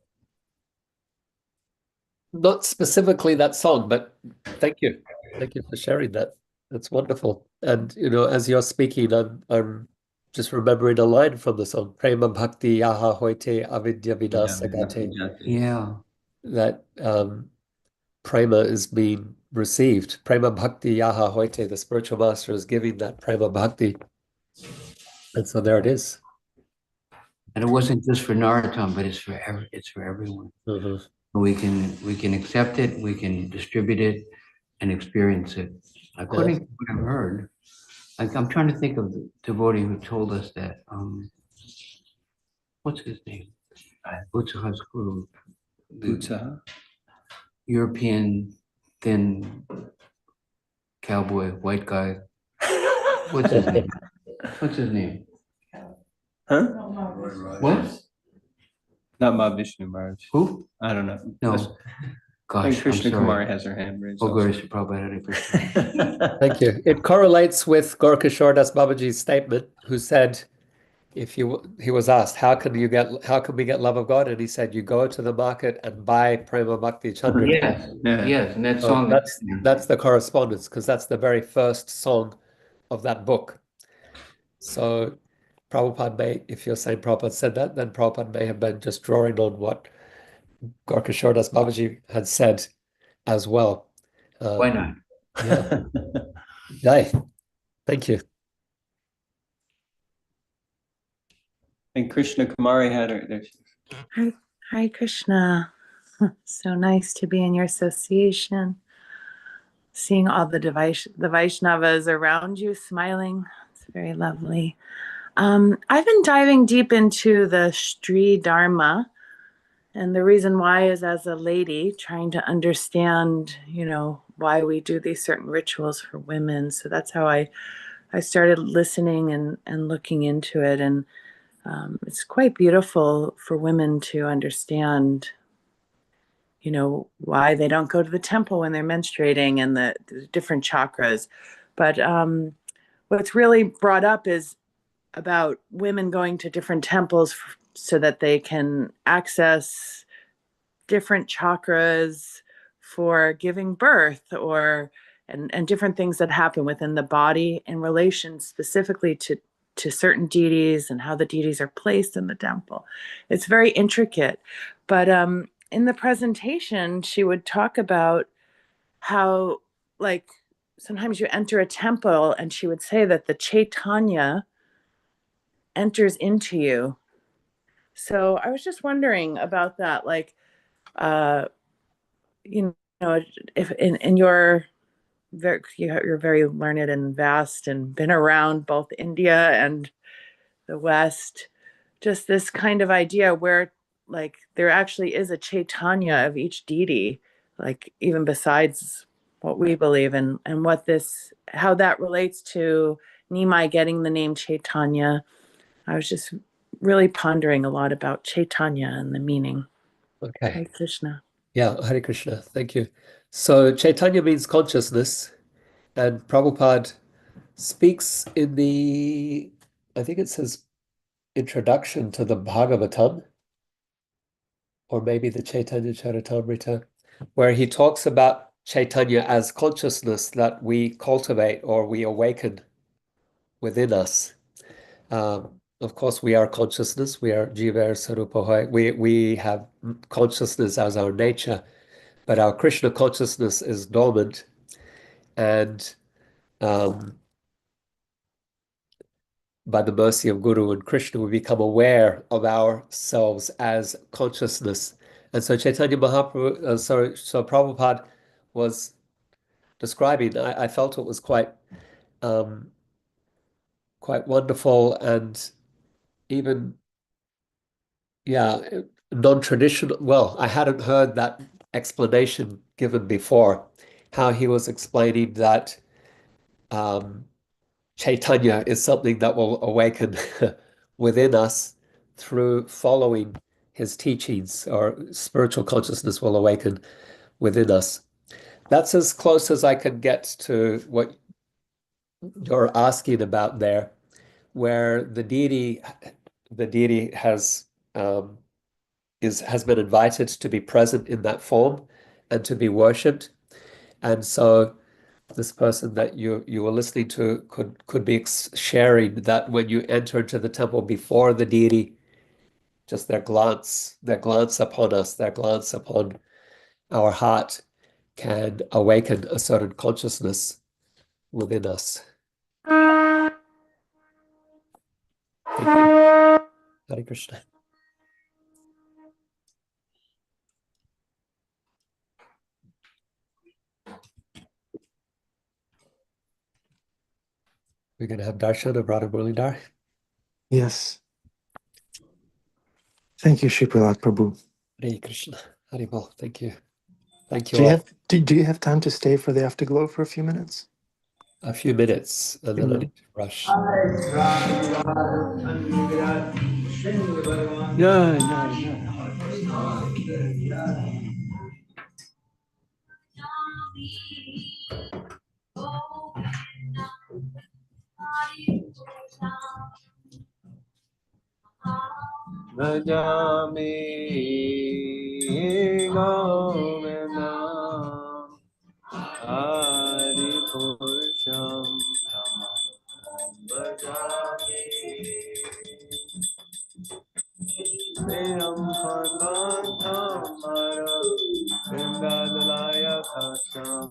Not specifically that song, but thank you. Thank you for sharing that. That's wonderful. And as you're speaking, I'm just remembering a line from the song, Prema Bhakti Yaha Hoite Avidya Vinasagate. Yeah. That prema is being received. Prema Bhakti Yaha Hoite, the spiritual master is giving that prema bhakti. And so there it is. And it wasn't just for Narottama, but it's for everyone. Mhm. We can accept it, we can distribute it, and experience it. According to what I've heard, I'm trying to think of the devotee who told us that. What's his name? Butsaha's guru. Butsaha? European thin cowboy, white guy. What's his name? What's his name? Huh? What? Not Mahavishnu Maharaj. Who? I don't know. No. And Gosh, Krishna I'm sorry. Kumari has her hand raised. Oh, also. Gaurish Prabhupada, Hare Krishna. Thank you. It correlates with Gorkishore Das Babaji's statement, who said, he was asked, how can we get love of God? And he said, you go to the market and buy Prema Bhakti Chandrika. Yes, Yeah. yes, and that So song. that's the correspondence, because that's the very first song of that book. So Prabhupada may, if you're saying Prabhupada said that, then Prabhupada may have been just drawing on what Gorkishore Das Babaji had said as well. Why not? Yeah. Yay. Thank you. And Krishna Kumari had her there. Hi, Krishna. So nice to be in your association. Seeing all the Vaishnavas around you smiling. It's very lovely. I've been diving deep into the Sri Dharma. And the reason why is, as a lady, trying to understand, why we do these certain rituals for women. So that's how I started listening and looking into it. And it's quite beautiful for women to understand, why they don't go to the temple when they're menstruating and the different chakras. But what's really brought up is about women going to different temples so that they can access different chakras for giving birth and different things that happen within the body in relation specifically to certain deities and how the deities are placed in the temple. It's very intricate. But in the presentation, she would talk about how, like, sometimes you enter a temple, and she would say that the Chaitanya enters into you. So I was just wondering about that, like, you know, if in your you're very learned and vast and been around both India and the West, just this kind of idea where, like, there actually is a Chaitanya of each deity, like, even besides what we believe, and what this, how that relates to Nimai getting the name Chaitanya. I was just really pondering a lot about Chaitanya and the meaning. Okay. Hare Krishna. Yeah, Hare Krishna. Thank you. So Chaitanya means consciousness, and Prabhupada speaks in the, I think it says introduction to the Bhagavatam, or maybe the Chaitanya Charitamrita, where he talks about Chaitanya as consciousness that we cultivate or we awaken within us. Of course, we are consciousness. We are Jiva Sarupa. We have consciousness as our nature, but our Krishna consciousness is dormant, and by the mercy of Guru and Krishna, we become aware of ourselves as consciousness. And so Chaitanya Mahaprabhu, so Prabhupada was describing, I felt it was quite wonderful, and even, yeah, non-traditional. Well, I hadn't heard that explanation given before, how he was explaining that Chaitanya is something that will awaken within us through following his teachings, or spiritual consciousness will awaken within us. That's as close as I could get to what you're asking about there, where the deity has been invited to be present in that form and to be worshipped. And so this person that you were listening to could be sharing that when you enter into the temple before the deity, just their glance upon us, their glance upon our heart can awaken a certain consciousness within us. Thank you. Hare Krishna. We're going to have darshan of Radha Muralidhar. Yes. Thank you, Shri Prabhu. Hare Krishna. Hare Bol. Thank you. Thank you Do you all. have do you have time to stay for the afterglow for a few minutes? A few minutes, and then I need to rush. Yeah, yeah. Bhajami Govindam Hari Purusham Bhajami Sriram Bhagavatam Mara Vindadalaya Kasham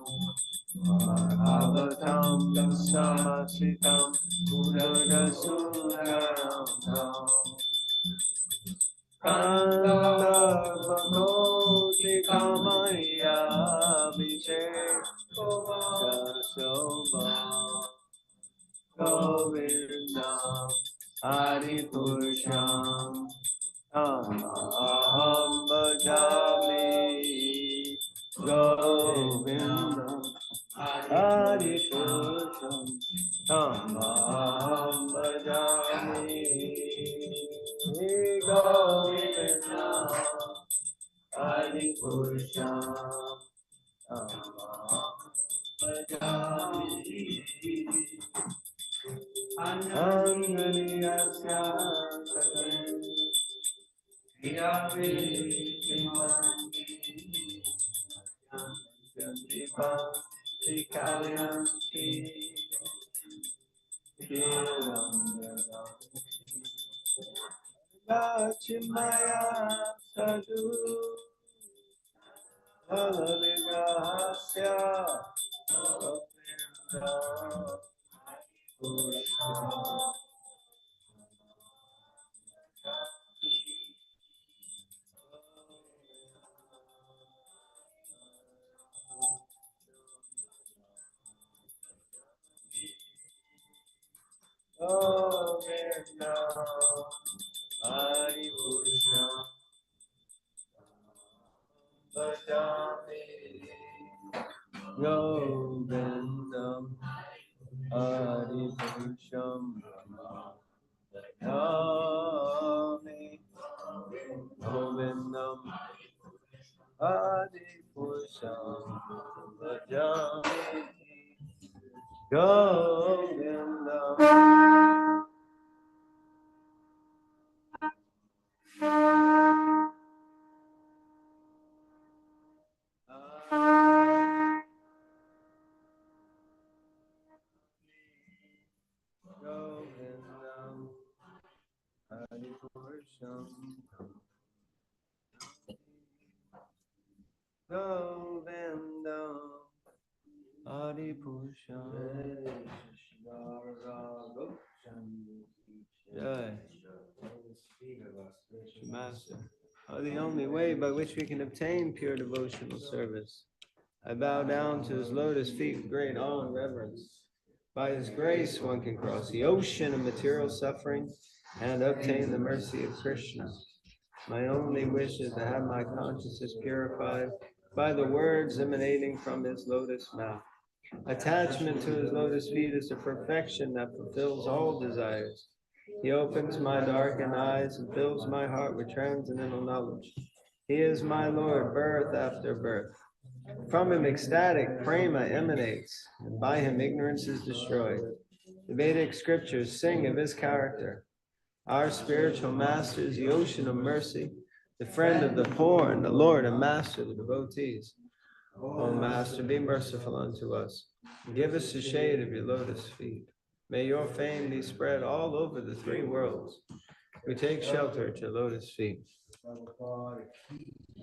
Bhagavatam Dasasitam Buddhagasunaram Kandavakoti Kamaya Abhishek Dasoba Govinda Hari Purusham Aham Bhajami Govinda Hari Purusham Aham Bhajami Govinda Hari Purusham Aham Bhajami Angaliyasya Sakale Yave Shimati Yantipa Trikalyanti Chimaya Sadhu Alavigrahasya Govinda Hari Purusha Bhajami Govindam Hari Purusham Bhajami Govindam Hari Purusham Bhajami Govindam Govindam Hari Purusham Govindam Hari Purusham Jai Master. Oh, the only way by which we can obtain pure devotional service. I bow down to his lotus feet with great awe and reverence. By his grace, one can cross the ocean of material suffering and obtain the mercy of Krishna. My only wish is to have my consciousness purified by the words emanating from his lotus mouth. Attachment to his lotus feet is the perfection that fulfills all desires. He opens my darkened eyes and fills my heart with transcendental knowledge. He is my Lord, birth after birth. From him ecstatic prema emanates, and by him ignorance is destroyed. The Vedic scriptures sing of his character. Our spiritual master is the ocean of mercy, the friend of the poor and the Lord and master of the devotees. O Master, be merciful unto us. Give us the shade of your lotus feet. May your fame be spread all over the three worlds. We take shelter at your lotus feet.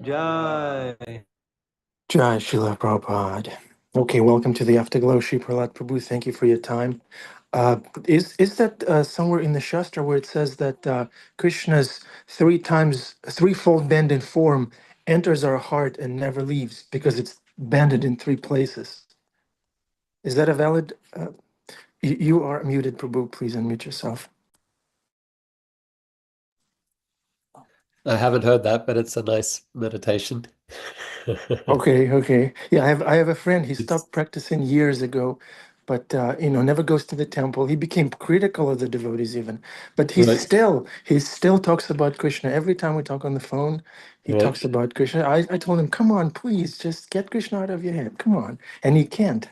Jai. Jai Srila Prabhupada. Okay, welcome to the Afterglow, Shri Prahlad Prabhu. Thank you for your time. Is that somewhere in the Shastra where it says that Krishna's threefold bend in form enters our heart and never leaves because it's banded in three places? Is that a valid? You are muted, Prabhu. Please unmute yourself. I haven't heard that, but it's a nice meditation. Okay. Yeah, I have a friend. He It's stopped practicing years ago, but never goes to the temple. He became critical of the devotees even, but he right, still talks about Krishna. Every time we talk on the phone, he right, talks about Krishna. I told him, come on, please, just get Krishna out of your head. Come on. And he can't.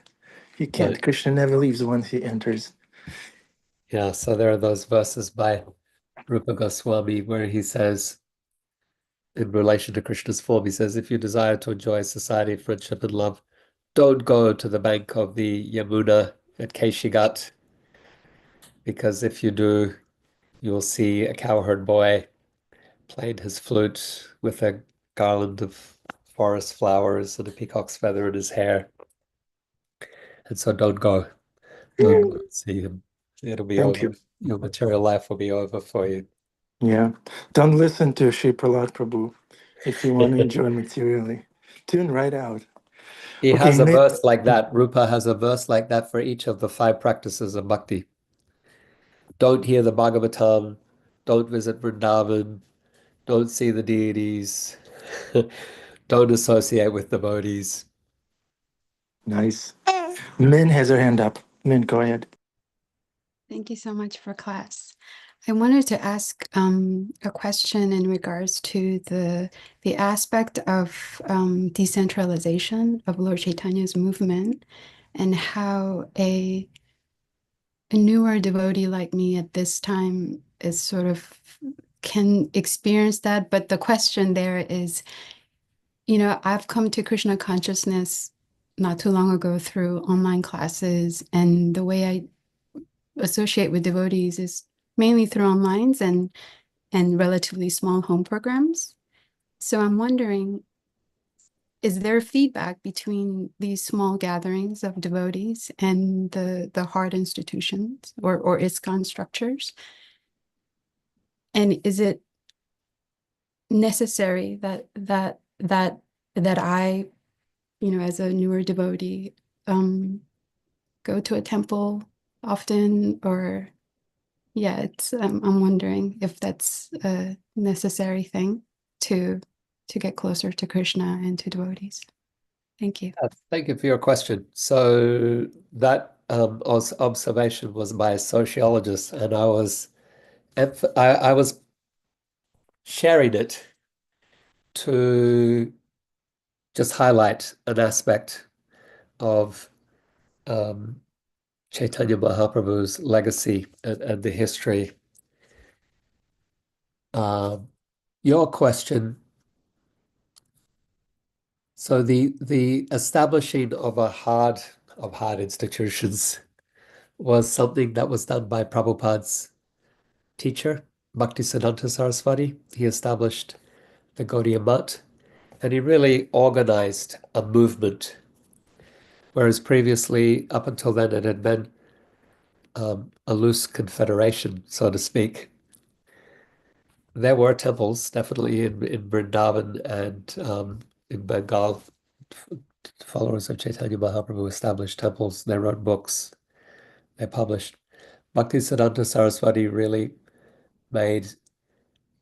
He can't. right. Krishna never leaves once he enters. Yeah, so there are those verses by Rupa Goswami where he says, in relation to Krishna's form, he says, if you desire to enjoy society, friendship, and love, don't go to the bank of the Yamuna at Keshigat, because if you do, you'll see a cowherd boy playing his flute with a garland of forest flowers and a peacock's feather in his hair. And so don't go. Don't go see him. It'll be Thank over. you. Your material life will be over for you. Yeah. Don't listen to Shri Prahlad Prabhu if you want to enjoy materially. Tune right out. He Okay, has a verse like that. Rupa has a verse like that for each of the 5 practices of bhakti. Don't hear the Bhagavatam. Don't visit Vrindavan. Don't see the deities. Don't associate with devotees. nice. Min has her hand up. Min, go ahead. Thank you so much for class. I wanted to ask a question in regards to the aspect of decentralization of Lord Chaitanya's movement and how a newer devotee like me at this time is sort of can experience that. But the question there is, I've come to Krishna consciousness not too long ago through online classes, and the way I associate with devotees is mainly through online and relatively small home programs. So I'm wondering, is there feedback between these small gatherings of devotees and the hard institutions or ISKCON structures? And is it necessary that I, as a newer devotee, go to a temple often? Or it's I'm wondering if that's a necessary thing to get closer to Krishna and to devotees. Thank you. Thank you for your question. So that observation was by a sociologist, and I was sharing it to just highlight an aspect of Chaitanya Mahaprabhu's legacy and the history. Your question. So the establishing of hard institutions was something that was done by Prabhupada's teacher, Bhaktisiddhanta Saraswati. He established the Gaudiya Math, and he really organized a movement, whereas previously, up until then, it had been a loose confederation, so to speak. There were temples, definitely in Vrindavan and in Bengal. Followers of Chaitanya Mahaprabhu established temples. They wrote books. They published. Bhaktisiddhanta Saraswati really made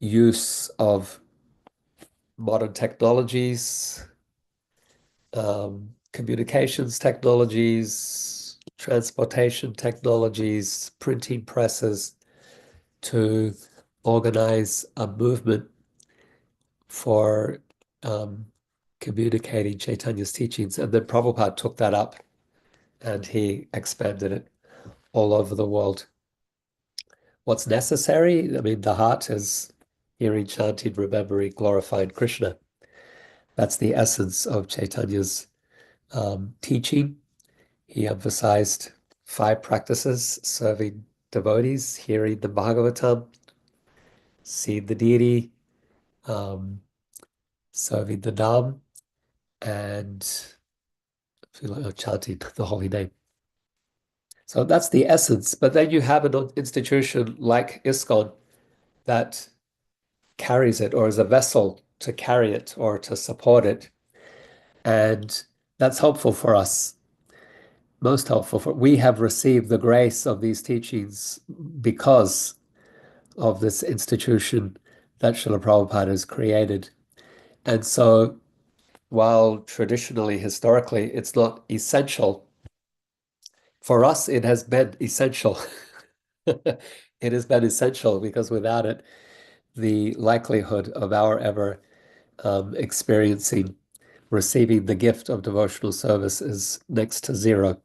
use of modern technologies, communications technologies, transportation technologies, printing presses to organize a movement for communicating Chaitanya's teachings. And then Prabhupada took that up and he expanded it all over the world. What's necessary? I mean, the heart is hearing, chanting, remembering, glorifying Krishna. That's the essence of Chaitanya's teaching. He emphasized 5 practices: serving devotees, hearing the Bhagavatam, seeing the deity, serving the Dham, and chanting the holy name. So that's the essence. But then you have an institution like ISKCON that carries it, or is a vessel to carry it or to support it. And that's helpful for us, most helpful. We have received the grace of these teachings because of this institution that Srila Prabhupada has created. And so while traditionally, historically, it's not essential, for us, it has been essential. It has been essential because without it, the likelihood of our ever receiving the gift of devotional service is next to zero.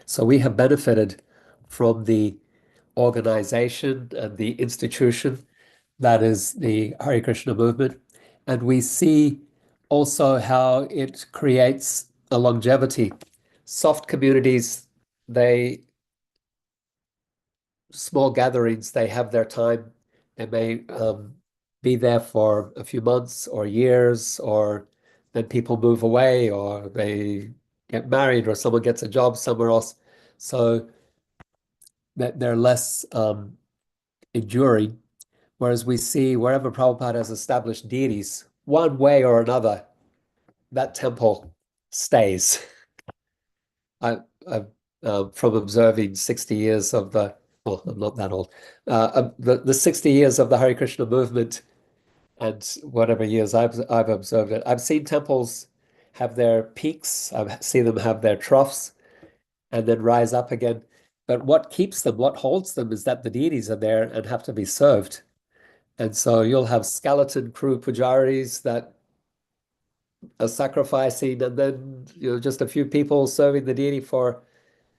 So we have benefited from the organization and the institution that is the Hare Krishna movement. And we see also how it creates a longevity. Soft communities, small gatherings, they have their time. They may be there for a few months or years, or then people move away, or they get married, or someone gets a job somewhere else. So that they're less enduring. Whereas we see wherever Prabhupada has established deities, one way or another, that temple stays. I've from observing 60 years of I'm not that old, the 60 years of the Hare Krishna movement, and whatever years I've observed it, I've seen temples have their peaks, I've seen them have their troughs, and then rise up again. But what keeps them, what holds them, is that the deities are there and have to be served. And so you'll have skeleton crew pujaris that are sacrificing, and then just a few people serving the deity for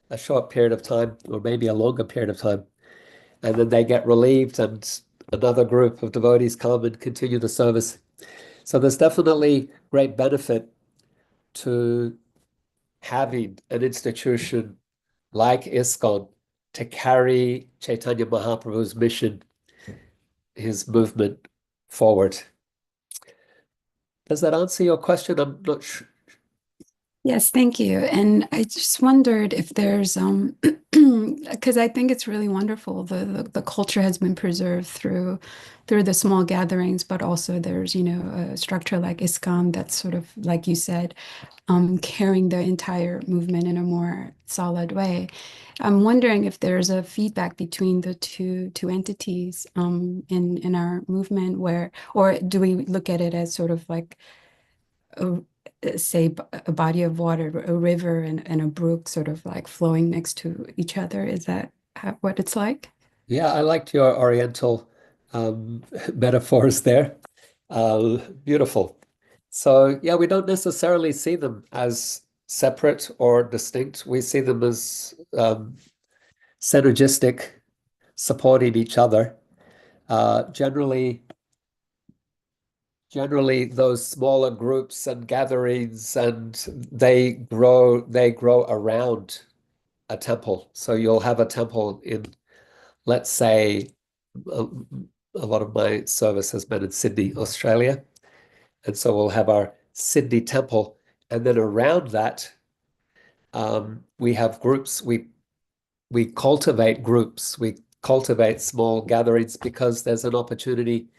a short period of time, or maybe a longer period of time. And then they get relieved, and another group of devotees come and continue the service. So there's definitely great benefit to having an institution like ISKCON to carry Chaitanya Mahaprabhu's mission, his movement forward. Does that answer your question? I'm not sure. Yes, thank you. And I just wondered if there's because I think it's really wonderful. The culture has been preserved through the small gatherings, but also there's, a structure like ISKCON that's sort of, like you said, carrying the entire movement in a more solid way. I'm wondering if there's a feedback between the two entities in our movement, or do we look at it as sort of like say a body of water, a river and a brook sort of like flowing next to each other? Is that what it's like? Yeah, I liked your Oriental metaphors there. Beautiful. So yeah, we don't necessarily see them as separate or distinct. We see them as synergistic, supporting each other. Generally those smaller groups and gatherings, and they grow around a temple. So you'll have a temple in, let's say, a, a lot of my service has been in Sydney, Australia. And so we'll have our Sydney temple. And then around that, we have groups. We cultivate groups. We cultivate small gatherings because there's an opportunity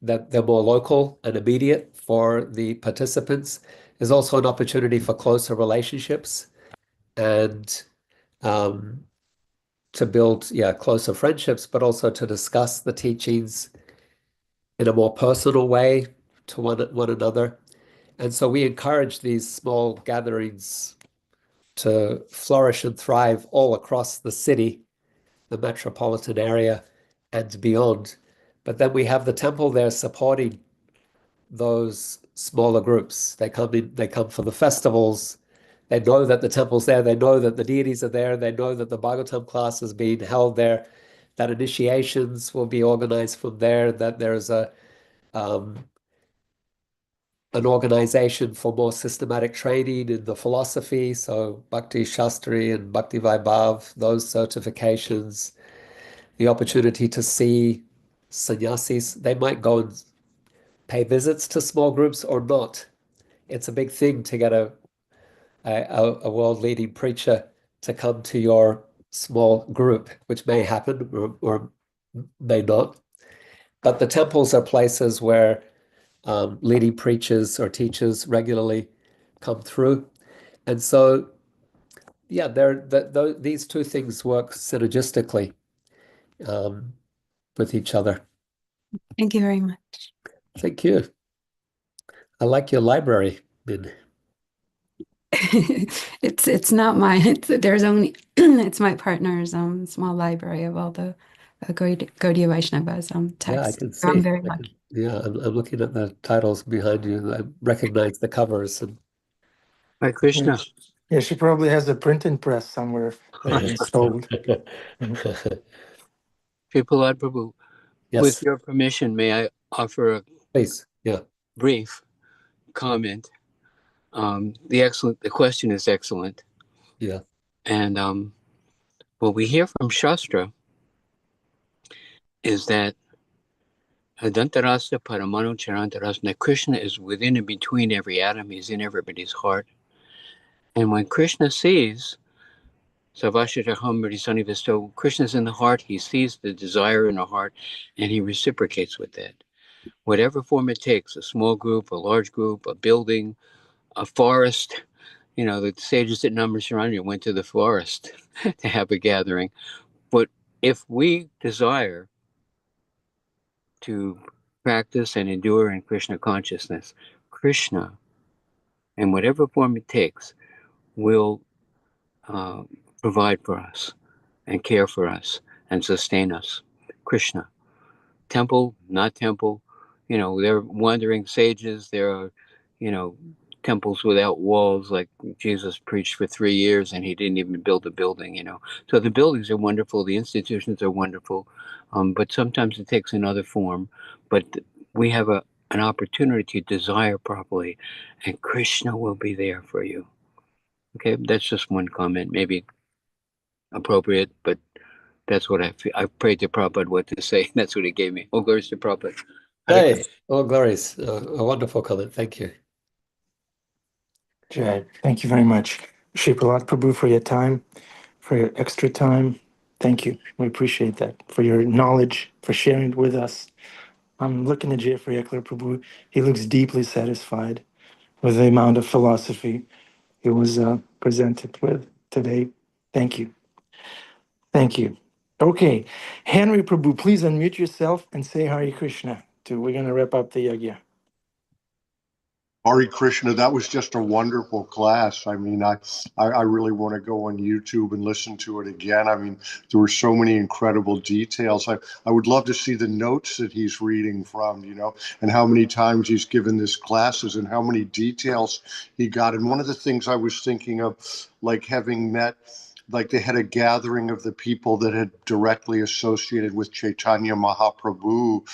that they're more local and immediate for the participants. There's also an opportunity for closer relationships and to build, closer friendships, but also to discuss the teachings in a more personal way to one another. And so we encourage these small gatherings to flourish and thrive all across the city, the metropolitan area, and beyond. But then we have the temple there supporting those smaller groups. They come for the festivals. They know that the temple's there. They know that the deities are there. They know that the Bhagavatam class is being held there, that initiations will be organized from there, that there's an organization for more systematic training in the philosophy. So Bhakti Shastri and Bhakti Vaibhav, those certifications, the opportunity to see sannyasis. They might go and pay visits to small groups or not. It's a big thing to get a world leading preacher to come to your small group, which may happen or may not. But the temples are places where leading preachers or teachers regularly come through. And so, yeah, these two things work synergistically with each other. Thank you very much. Thank you. I like your library, Min. It's not mine. There's only it's my partner's small library of all the Gaudiya Vaishnava's Yeah, I texts. can So I'm see. very lucky. I'm looking at the titles behind you. I recognize the covers. And Hare Krishna. Yeah, she probably has a printing press somewhere that gets sold. Prahlad Prabhu, with yes, your permission, may I offer a please. Yeah. brief comment? The question is excellent. Yeah. And what we hear from Shastra is that Adantarasa Paramanu Charantarasana, Krishna is within and between every atom. He's in everybody's heart. And when Krishna sees Savashitaham, Krishna's in the heart, he sees the desire in the heart, and he reciprocates with that. Whatever form it takes, a small group, a large group, a building, a forest. The sages at Namasaranya went to the forest to have a gathering. But if we desire to practice and endure in Krishna consciousness, Krishna, in whatever form it takes, will provide for us and care for us and sustain us. Krishna. Temple, not temple. They're wandering sages. There are, temples without walls, like Jesus preached for 3 years and he didn't even build a building. So the buildings are wonderful. The institutions are wonderful. But sometimes it takes another form. But we have an opportunity to desire properly, and Krishna will be there for you. Okay, that's just one comment, maybe appropriate, but That's what I prayed to Prabhupada what to say. That's what he gave me. Oh, glories to Prabhupada. Hey, all glories. A wonderful comment. Thank you. Jai, thank you very much. Shri Prahlad Prabhu, for your time, for your extra time. Thank you. We appreciate that. For your knowledge, for sharing it with us. I'm looking at Jai Priyakla Prabhu. He looks deeply satisfied with the amount of philosophy he was presented with today. Thank you. Thank you. Okay. Henry Prabhu, please unmute yourself and say Hare Krishna. We're going to wrap up the yagya. Hare Krishna, that was just a wonderful class. I mean, I really want to go on YouTube and listen to it again. I mean, there were so many incredible details. I would love to see the notes that he's reading from, and how many times he's given this classes and how many details he got. And one of the things I was thinking of, like having met, like they had a gathering of the people that had directly associated with Chaitanya Mahaprabhu,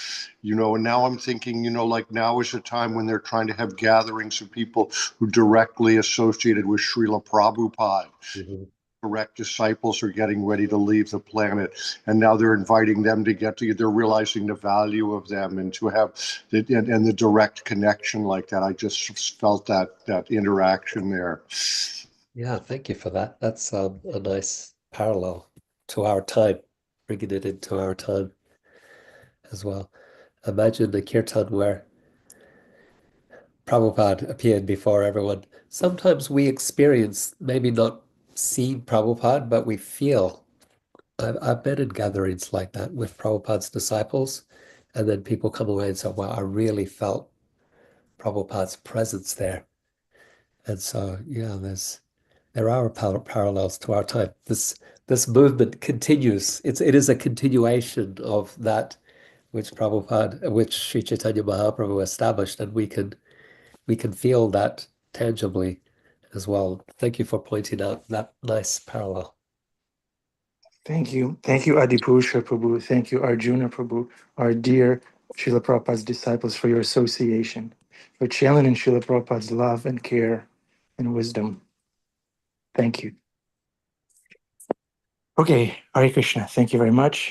and now I'm thinking, like now is a time when they're trying to have gatherings of people who directly associated with Srila Prabhupada. Mm-hmm. Correct disciples are getting ready to leave the planet, and now they're inviting them to get together. They're realizing the value of them and to have the direct connection like that. I just felt that interaction there. Yeah, thank you for that. That's a nice parallel to our time, bringing it into our time as well. Imagine the kirtan where Prabhupada appeared before everyone. Sometimes we experience, maybe not seeing Prabhupada, but we feel. I've been in gatherings like that with Prabhupada's disciples, and then people come away and say, wow, I really felt Prabhupada's presence there. And so, yeah, there are parallels to our time. This movement continues. It is a continuation of that which Sri Chaitanya Mahaprabhu established, and we can feel that tangibly as well. Thank you for pointing out that nice parallel. Thank you. Thank you, Adipusha Prabhu. Thank you, Arjuna Prabhu, our dear Srila Prabhupada's disciples, for your association, for channeling Srila Prabhupada's love and care and wisdom. Thank you. Okay, Hare Krishna. Thank you very much.